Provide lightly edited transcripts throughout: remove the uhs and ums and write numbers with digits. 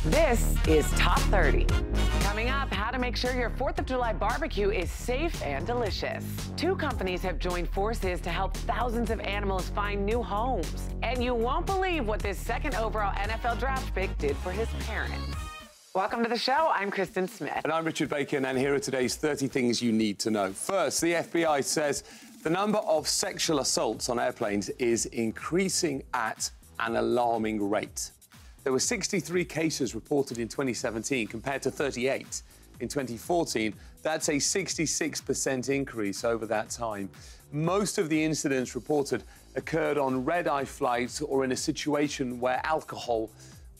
This is Top 30. Coming up, how to make sure your 4th of July barbecue is safe and delicious. 2 companies have joined forces to help thousands of animals find new homes. And you won't believe what this second overall NFL draft pick did for his parents. Welcome to the show. I'm Kristen Smith. And I'm Richard Bacon, and here are today's 30 things you need to know. First, the FBI says the number of sexual assaults on airplanes is increasing at an alarming rate. There were 63 cases reported in 2017 compared to 38 in 2014. That's a 66% increase over that time. Most of the incidents reported occurred on red-eye flights or in a situation where alcohol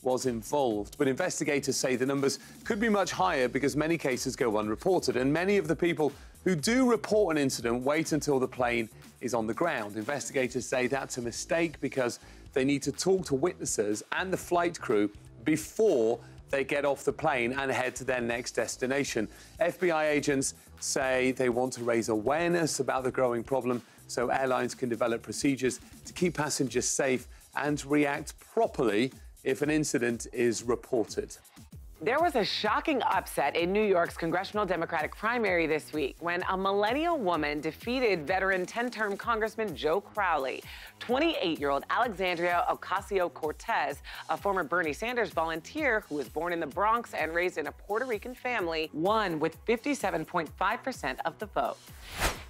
was involved. But investigators say the numbers could be much higher because many cases go unreported, and many of the people who do report an incident wait until the plane is on the ground. Investigators say that's a mistake because they need to talk to witnesses and the flight crew before they get off the plane and head to their next destination. FBI agents say they want to raise awareness about the growing problem so airlines can develop procedures to keep passengers safe and react properly if an incident is reported. There was a shocking upset in New York's congressional Democratic primary this week when a millennial woman defeated veteran 10-term Congressman Joe Crowley. 28-year-old Alexandria Ocasio-Cortez, a former Bernie Sanders volunteer who was born in the Bronx and raised in a Puerto Rican family, won with 57.5% of the vote.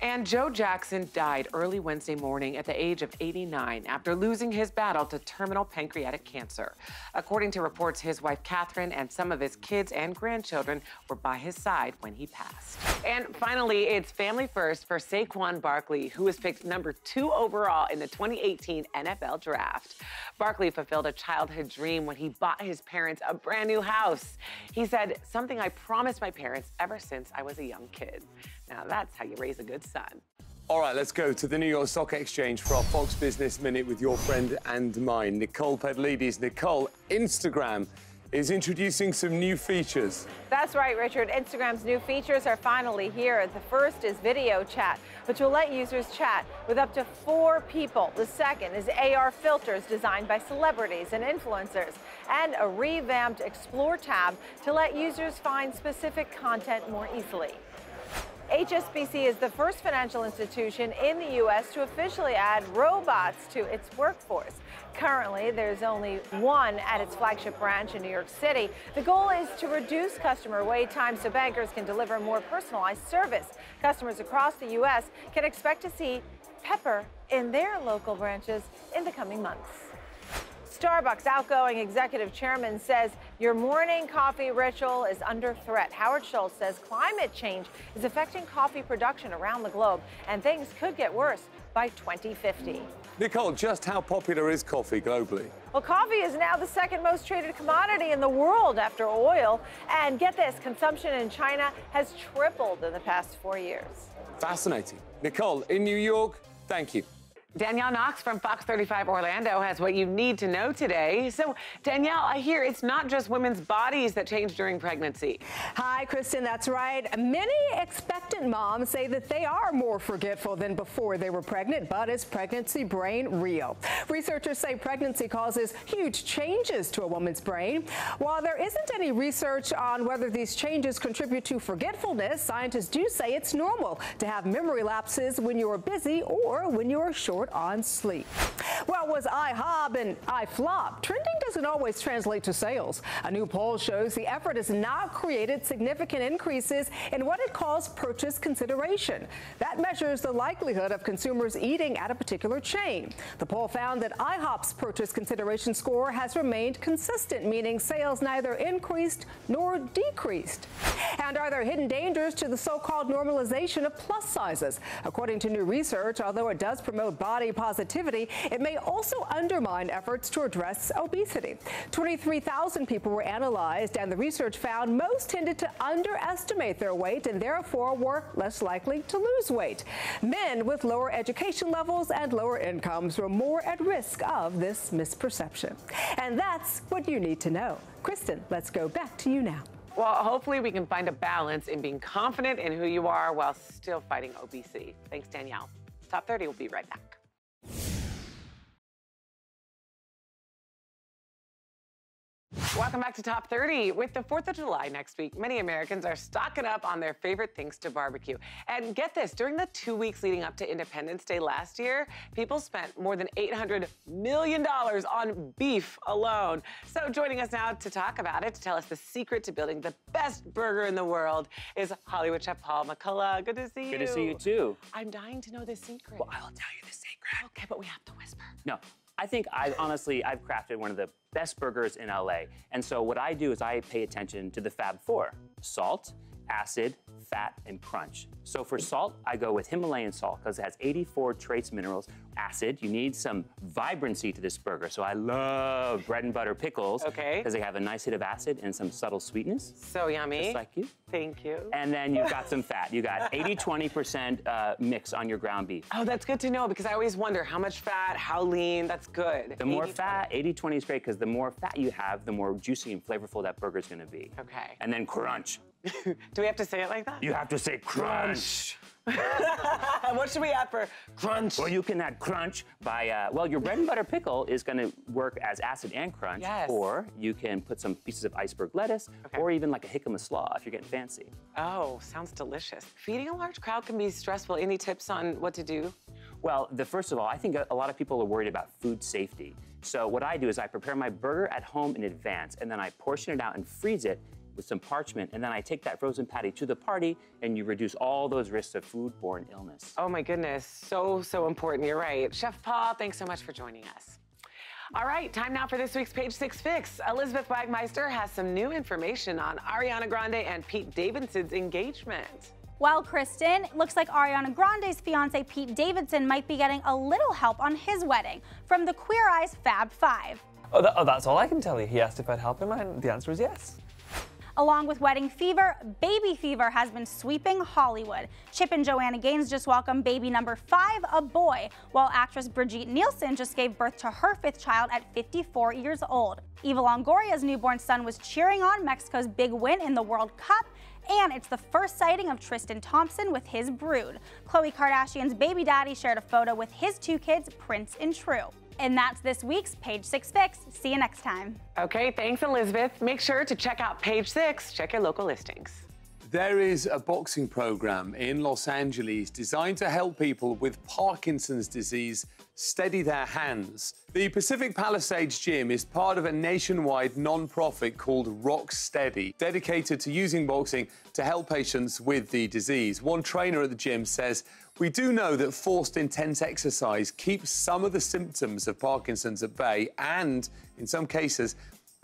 And Joe Jackson died early Wednesday morning at the age of 89 after losing his battle to terminal pancreatic cancer. According to reports, his wife Catherine and some of his kids and grandchildren were by his side when he passed. And finally, it's family first for Saquon Barkley, who was picked number 2 overall in the 2018 NFL Draft. Barkley fulfilled a childhood dream when he bought his parents a brand new house. He said, "Something I promised my parents ever since I was a young kid." Now that's how you raise a good son. All right, let's go to the New York Stock Exchange for our Fox Business Minute with your friend and mine, Nicole Pedlides. Nicole, Instagram is introducing some new features. That's right, Richard. Instagram's new features are finally here. The first is video chat, which will let users chat with up to 4 people. The second is AR filters designed by celebrities and influencers, and a revamped Explore tab to let users find specific content more easily. HSBC is the first financial institution in the U.S. to officially add robots to its workforce. Currently, there's only one at its flagship branch in New York City. The goal is to reduce customer wait times so bankers can deliver more personalized service. Customers across the U.S. can expect to see Pepper in their local branches in the coming months. Starbucks outgoing executive chairman says your morning coffee ritual is under threat. Howard Schultz says climate change is affecting coffee production around the globe, and things could get worse by 2050. Nicole, just how popular is coffee globally? Well, coffee is now the second most traded commodity in the world after oil. And get this, consumption in China has tripled in the past 4 years. Fascinating. Nicole, in New York, thank you. Danielle Knox from Fox 35 Orlando has what you need to know today. So, Danielle, I hear it's not just women's bodies that change during pregnancy. Hi, Kristen, that's right. Many expectant moms say that they are more forgetful than before they were pregnant, but is pregnancy brain real? Researchers say pregnancy causes huge changes to a woman's brain. While there isn't any research on whether these changes contribute to forgetfulness, scientists do say it's normal to have memory lapses when you're busy or when you're short on sleep. Well, was IHOB and iFlop? Trending doesn't always translate to sales. A new poll shows the effort has not created significant increases in what it calls purchase consideration. That measures the likelihood of consumers eating at a particular chain. The poll found that IHOP's purchase consideration score has remained consistent, meaning sales neither increased nor decreased. And are there hidden dangers to the so-called normalization of plus sizes? According to new research, although it does promote body positivity, it may also undermine efforts to address obesity. 23,000 people were analyzed, and the research found most tended to underestimate their weight and therefore were less likely to lose weight. Men with lower education levels and lower incomes were more at risk of this misperception. And that's what you need to know. Kristen, let's go back to you now. Well, hopefully we can find a balance in being confident in who you are while still fighting obesity. Thanks, Danielle. Top 30 will be right back. Welcome back to Top 30. With the 4th of July next week, many Americans are stocking up on their favorite things to barbecue. And get this, during the 2 weeks leading up to Independence Day last year, people spent more than $800 million on beef alone. So joining us now to talk about it, to tell us the secret to building the best burger in the world, is Hollywood chef Paul McCullough. Good to see you. Good to see you, too. I'm dying to know the secret. Well, I will tell you the secret. Okay, but we have to whisper. No. I think I've crafted one of the best burgers in LA. And so what I do is I pay attention to the Fab Four: salt, acid, fat, and crunch. So for salt, I go with Himalayan salt because it has 84 trace minerals. Acid, you need some vibrancy to this burger. So I love bread and butter pickles. Okay. Because they have a nice hit of acid and some subtle sweetness. So yummy. Just like you. Thank you. And then you've got some fat. You got 80-20% mix on your ground beef. Oh, that's good to know because I always wonder how much fat, how lean. That's good. The more fat, 80-20 is great because the more fat you have, the more juicy and flavorful that burger's gonna be. Okay. And then crunch. Do we have to say it like that? You have to say crunch. What should we add for crunch? Well, you can add crunch by, well, your bread and butter pickle is gonna work as acid and crunch. Yes. Or you can put some pieces of iceberg lettuce, or even like a jicama slaw if you're getting fancy. Oh, sounds delicious. Feeding a large crowd can be stressful. Any tips on what to do? Well, first of all, I think a lot of people are worried about food safety. So what I do is I prepare my burger at home in advance, and then I portion it out and freeze it with some parchment, and then I take that frozen patty to the party, and you reduce all those risks of foodborne illness. Oh my goodness, so important, you're right. Chef Paul, thanks so much for joining us. All right, time now for this week's Page 6 Fix. Elizabeth Wagmeister has some new information on Ariana Grande and Pete Davidson's engagement. Well, Kristen, it looks like Ariana Grande's fiance Pete Davidson might be getting a little help on his wedding from the Queer Eye's Fab Five. Oh, that's all I can tell you. He asked if I'd help him, and the answer is yes. Along with wedding fever, baby fever has been sweeping Hollywood. Chip and Joanna Gaines just welcomed baby number 5, a boy, while actress Brigitte Nielsen just gave birth to her 5th child at 54 years old. Eva Longoria's newborn son was cheering on Mexico's big win in the World Cup, and it's the first sighting of Tristan Thompson with his brood. Khloe Kardashian's baby daddy shared a photo with his 2 kids, Prince and True. And that's this week's Page 6 Fix. See you next time. Okay, thanks, Elizabeth. Make sure to check out Page 6. Check your local listings. There is a boxing program in Los Angeles designed to help people with Parkinson's disease steady their hands. The Pacific Palisades Gym is part of a nationwide non-profit called Rock Steady, dedicated to using boxing to help patients with the disease. One trainer at the gym says, "We do know that forced intense exercise keeps some of the symptoms of Parkinson's at bay and, in some cases,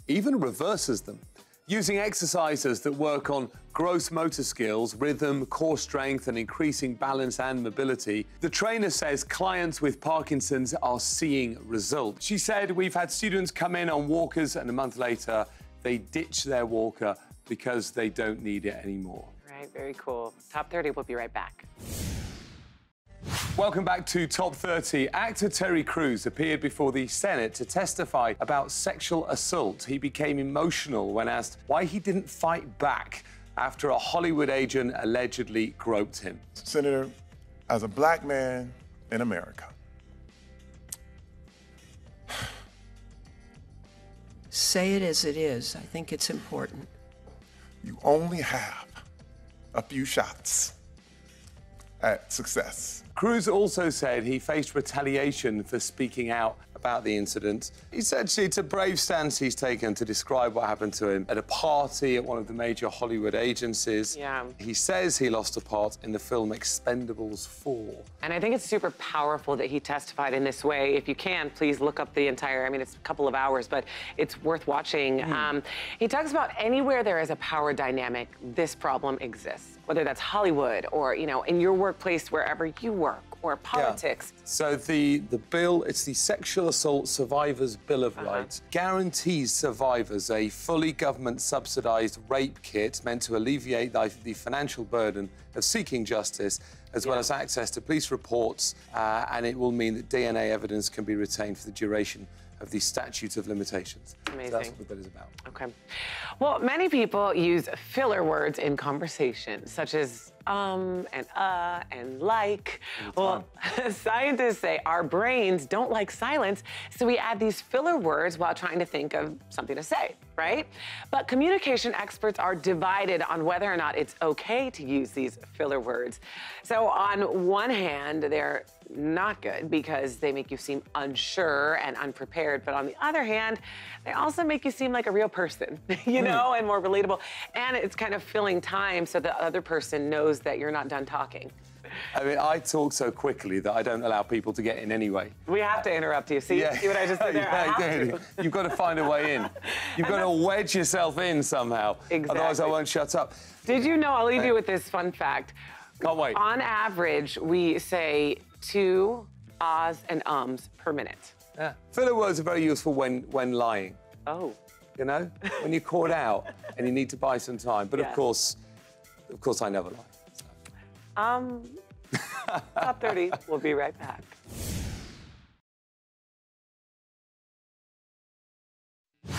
even reverses them. Using exercises that work on gross motor skills, rhythm, core strength, and increasing balance and mobility, the trainer says clients with Parkinson's are seeing results." She said, "We've had students come in on walkers, and a month later, they ditch their walker because they don't need it anymore." Right, very cool. Top 30, we'll be right back. Welcome back to Top 30. Actor Terry Crews appeared before the Senate to testify about sexual assault. He became emotional when asked why he didn't fight back after a Hollywood agent allegedly groped him. Senator, as a black man in America, say it as it is. I think it's important. you only have a few shots at success. Crews also said he faced retaliation for speaking out about the incident. He said it's a brave stance he's taken to describe what happened to him at a party at one of the major Hollywood agencies. Yeah. He says he lost a part in the film Expendables 4. And I think it's super powerful that he testified in this way. If you can, please look up the entire, I mean, it's a couple of hours, but it's worth watching. He talks about anywhere there is a power dynamic, this problem exists. Whether that's Hollywood or, you know, in your workplace, wherever you work, or politics. Yeah. So the bill, it's the Sexual Assault Survivors Bill of Rights, guarantees survivors a fully government-subsidized rape kit meant to alleviate the financial burden of seeking justice, as well as access to police reports, and it will mean that DNA evidence can be retained for the duration of the statute of limitations. Amazing. So that's what the bill is about. Okay. Well, many people use filler words in conversation, such as and like. Well, scientists say our brains don't like silence, so we add these filler words while trying to think of something to say, right? But communication experts are divided on whether or not it's okay to use these filler words. So on one hand, they're not good because they make you seem unsure and unprepared. But on the other hand, they also make you seem like a real person, you know, and more relatable. And it's kind of filling time so the other person knows that you're not done talking. I mean, I talk so quickly that I don't allow people to get in anyway. We have to interrupt you. See, see what I just did there? I have to. You've got to find a way in. You've got to wedge yourself in somehow. Exactly. Otherwise, I won't shut up. Did you know, I'll leave you with this fun fact. Can't wait. On average, we say 2 ahs and ums per minute. Yeah. Filler words are very useful when lying. Oh. You know, when you're caught out and you need to buy some time. But of course, I never lie. So. Top 30. We'll be right back.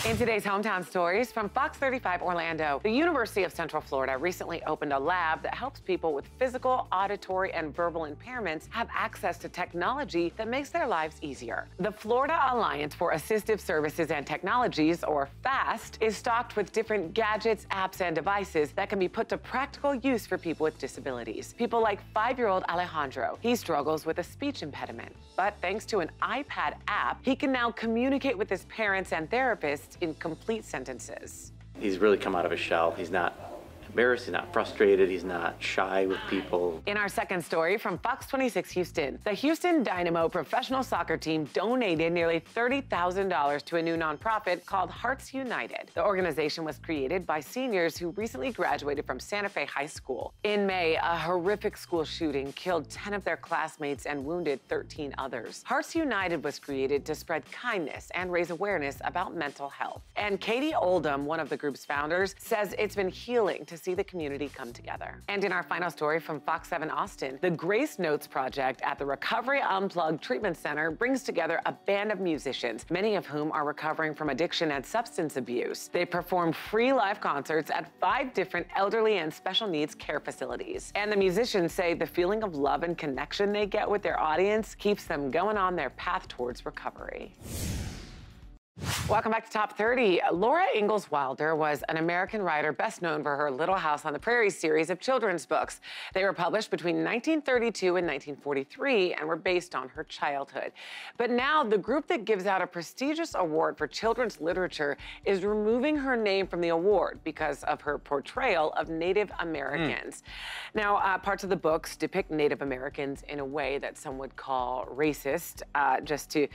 In today's Hometown Stories from Fox 35 Orlando, the University of Central Florida recently opened a lab that helps people with physical, auditory, and verbal impairments have access to technology that makes their lives easier. The Florida Alliance for Assistive Services and Technologies, or FAST, is stocked with different gadgets, apps, and devices that can be put to practical use for people with disabilities. People like 5-year-old Alejandro. He struggles with a speech impediment, but thanks to an iPad app, he can now communicate with his parents and therapists in complete sentences. He's really come out of his shell. He's not embarrassed, he's not frustrated, he's not shy with people. In our second story from Fox 26 Houston, the Houston Dynamo professional soccer team donated nearly $30,000 to a new nonprofit called Hearts United. The organization was created by seniors who recently graduated from Santa Fe High School. In May, a horrific school shooting killed 10 of their classmates and wounded 13 others. Hearts United was created to spread kindness and raise awareness about mental health. And Katie Oldham, one of the group's founders, says it's been healing to see the community come together. And in our final story from Fox 7 Austin, the Grace Notes Project at the Recovery Unplugged Treatment Center brings together a band of musicians, many of whom are recovering from addiction and substance abuse. They perform free live concerts at 5 different elderly and special needs care facilities. And the musicians say the feeling of love and connection they get with their audience keeps them going on their path towards recovery. Welcome back to Top 30. Laura Ingalls Wilder was an American writer best known for her Little House on the Prairie series of children's books. They were published between 1932 and 1943 and were based on her childhood. But now the group that gives out a prestigious award for children's literature is removing her name from the award because of her portrayal of Native Americans. Now, parts of the books depict Native Americans in a way that some would call racist. Just to,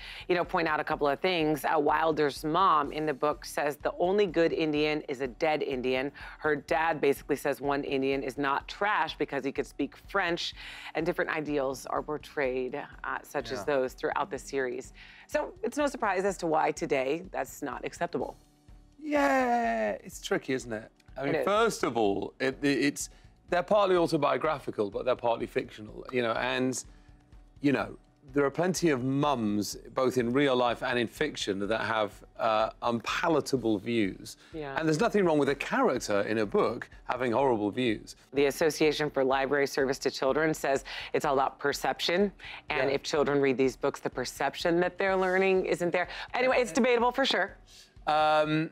point out a couple of things, Wilder's mom in the book says the only good Indian is a dead Indian. Her dad basically says one Indian is not trash because he could speak French, and different ideals are portrayed such as those throughout the series. So it's no surprise as to why today that's not acceptable. Yeah, it's tricky, isn't it? I mean, first of all, they're partly autobiographical, but they're partly fictional, there are plenty of mums, both in real life and in fiction, that have unpalatable views. Yeah. And there's nothing wrong with a character in a book having horrible views. The Association for Library Service to Children says it's all about perception. And if children read these books, the perception that they're learning isn't there. Anyway, it's debatable for sure. An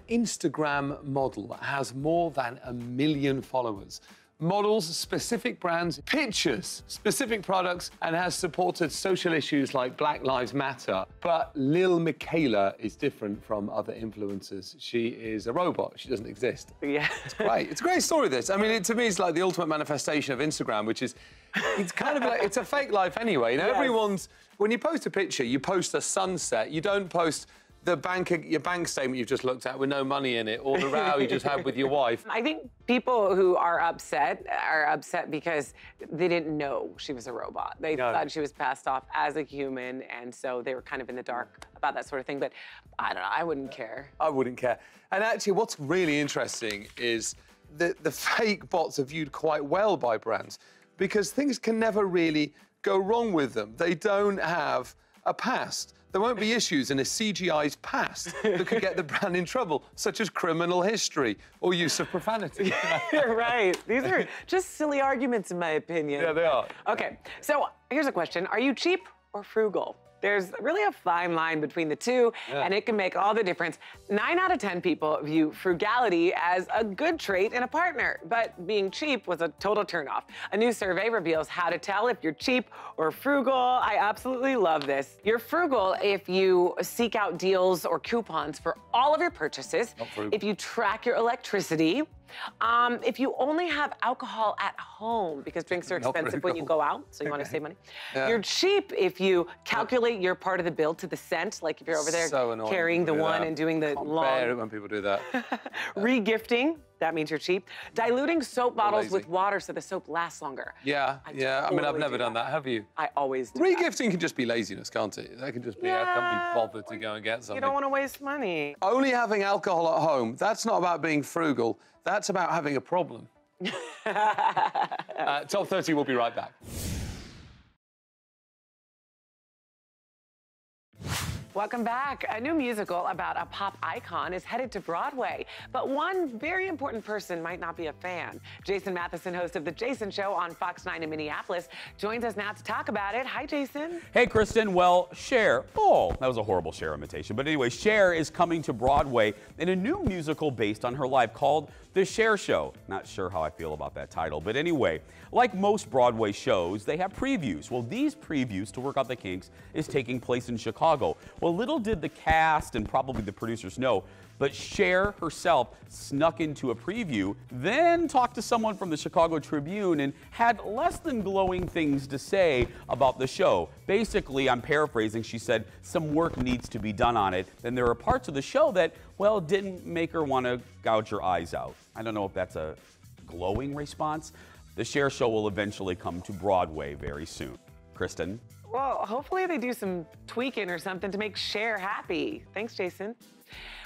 Instagram model has more than 1 million followers. Models specific brands, pictures specific products, and has supported social issues like Black Lives Matter. But Lil Miquela is different from other influencers. She is a robot. She doesn't exist. Yeah. It's great. It's a great story, this. I mean, to me, it's like the ultimate manifestation of Instagram, which is, it's kind of like, it's a fake life anyway. Everyone's, when you post a picture, you post a sunset. You don't post your bank statement you've just looked at with no money in it, or the row you just had with your wife. I think people who are upset because they didn't know she was a robot. They thought she was passed off as a human, and so they were kind of in the dark about that sort of thing. But I don't know, I wouldn't care. I wouldn't care. And actually, what's really interesting is that the fake bots are viewed quite well by brands because things can never really go wrong with them. They don't have a past. there won't be issues in a CGI's past that could get the brand in trouble, such as criminal history or use of profanity. You're right. These are just silly arguments, in my opinion. Yeah, they are. Okay, so here's a question. Are you cheap or frugal? There's really a fine line between the two, and it can make all the difference. 9 out of 10 people view frugality as a good trait in a partner, but being cheap was a total turnoff. A new survey reveals how to tell if you're cheap or frugal. I absolutely love this. You're frugal if you seek out deals or coupons for all of your purchases, if you track your electricity, if you only have alcohol at home, because drinks are expensive when you go out, so you want to save money. You're cheap if you calculate your part of the bill to the cent, like if you're over there carrying the one and doing the long. Bear it when people do that. Re-gifting, that means you're cheap. Diluting soap bottles with water so the soap lasts longer. Yeah. I mean, I've never done that. Have you? I always do. Re-gifting can just be laziness, can't it? That can just be, I can't be bothered to go and get something. You don't want to waste money. Only having alcohol at home, that's not about being frugal. That's about having a problem. Top 30, we'll be right back. Welcome back. A new musical about a pop icon is headed to Broadway, but one very important person might not be a fan. Jason Matheson, host of The Jason Show on Fox 9 in Minneapolis, joins us now to talk about it. Hi, Jason. Hey, Kristen. Well, Cher. Oh, that was a horrible Cher imitation. But anyway, Cher is coming to Broadway in a new musical based on her life called The Cher Show. Not sure how I feel about that title, but anyway, like most Broadway shows, they have previews. Well, these previews, to work out the kinks, is taking place in Chicago. Well, little did the cast and probably the producers know, but Cher herself snuck into a preview, then talked to someone from the Chicago Tribune and had less than glowing things to say about the show. Basically, I'm paraphrasing, she said some work needs to be done on it, and there are parts of the show that, well, didn't make her want to gouge her eyes out. I don't know if that's a glowing response. The Cher Show will eventually come to Broadway very soon. Kristen? Well, hopefully they do some tweaking or something to make Cher happy. Thanks, Jason.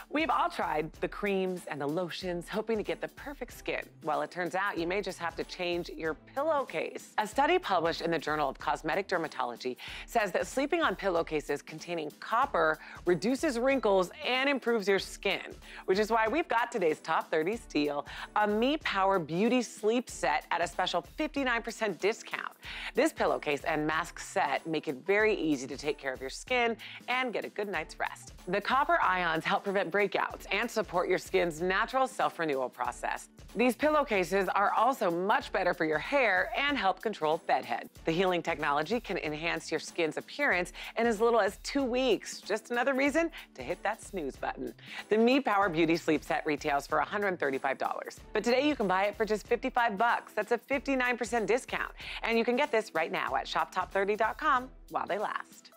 We've all tried the creams and the lotions, hoping to get the perfect skin. Well, it turns out you may just have to change your pillowcase. A study published in the Journal of Cosmetic Dermatology says that sleeping on pillowcases containing copper reduces wrinkles and improves your skin, which is why we've got today's Top 30 steal, a Me Power Beauty Sleep Set at a special 59% discount. This pillowcase and mask set make it very easy to take care of your skin and get a good night's rest. The copper ions help prevent breakouts and support your skin's natural self-renewal process. These pillowcases are also much better for your hair and help control bedhead. The healing technology can enhance your skin's appearance in as little as 2 weeks. Just another reason to hit that snooze button. The Me Power Beauty Sleep Set retails for $135, but today you can buy it for just $55. That's a 59% discount, and you can get this right now at shoptop30.com while they last.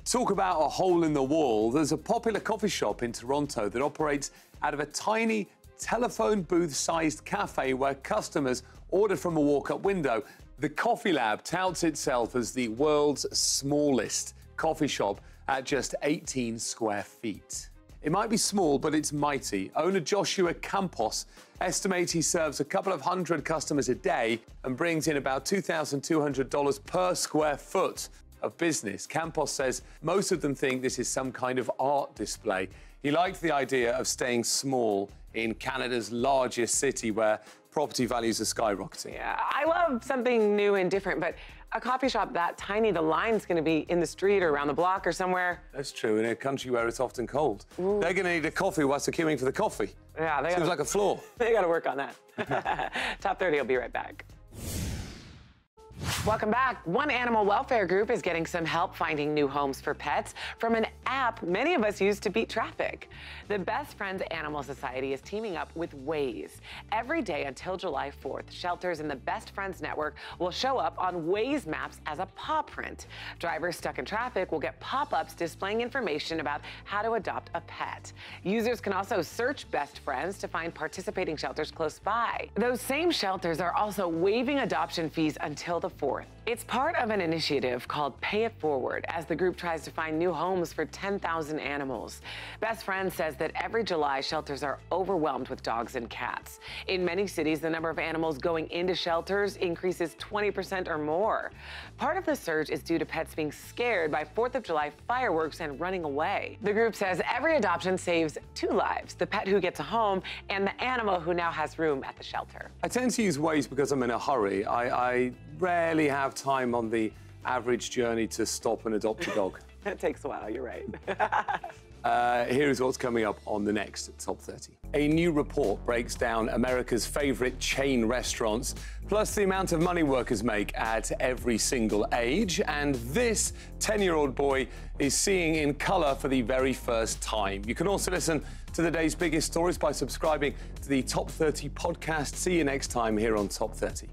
Talk about a hole in the wall. There's a popular coffee shop in Toronto that operates out of a tiny telephone booth-sized cafe where customers order from a walk-up window. The Coffee Lab touts itself as the world's smallest coffee shop at just 18 square feet. It might be small, but it's mighty. Owner Joshua Campos estimates he serves a couple of hundred customers a day and brings in about $2,200 per square foot of business. Campos says most of them think this is some kind of art display. He liked the idea of staying small in Canada's largest city where property values are skyrocketing. Yeah, I love something new and different, but a coffee shop that tiny, the line's going to be in the street or around the block or somewhere. That's true, in a country where it's often cold. Ooh. They're going to need a coffee whilst they're queuing for the coffee. Yeah, seems like a flaw. They got to work on that. Top 30 will be right back. Welcome back. One animal welfare group is getting some help finding new homes for pets from an app many of us use to beat traffic. The Best Friends Animal Society is teaming up with Waze. Every day until July 4th, shelters in the Best Friends network will show up on Waze maps as a paw print. Drivers stuck in traffic will get pop-ups displaying information about how to adopt a pet. Users can also search Best Friends to find participating shelters close by. Those same shelters are also waiving adoption fees until the 4th. 4th. It's part of an initiative called Pay It Forward, as the group tries to find new homes for 10,000 animals. Best Friend says that every July, shelters are overwhelmed with dogs and cats. In many cities, the number of animals going into shelters increases 20% or more. Part of the surge is due to pets being scared by 4th of July fireworks and running away. The group says every adoption saves 2 lives, the pet who gets a home and the animal who now has room at the shelter. I tend to use Waze because I'm in a hurry. I rarely have time on the average journey to stop and adopt a dog. It takes a while, you're right. Here's what's coming up on the next Top 30. A new report breaks down America's favorite chain restaurants, plus the amount of money workers make at every single age. And this 10-year-old boy is seeing in color for the very first time. You can also listen to the day's biggest stories by subscribing to the Top 30 podcast. See you next time here on Top 30.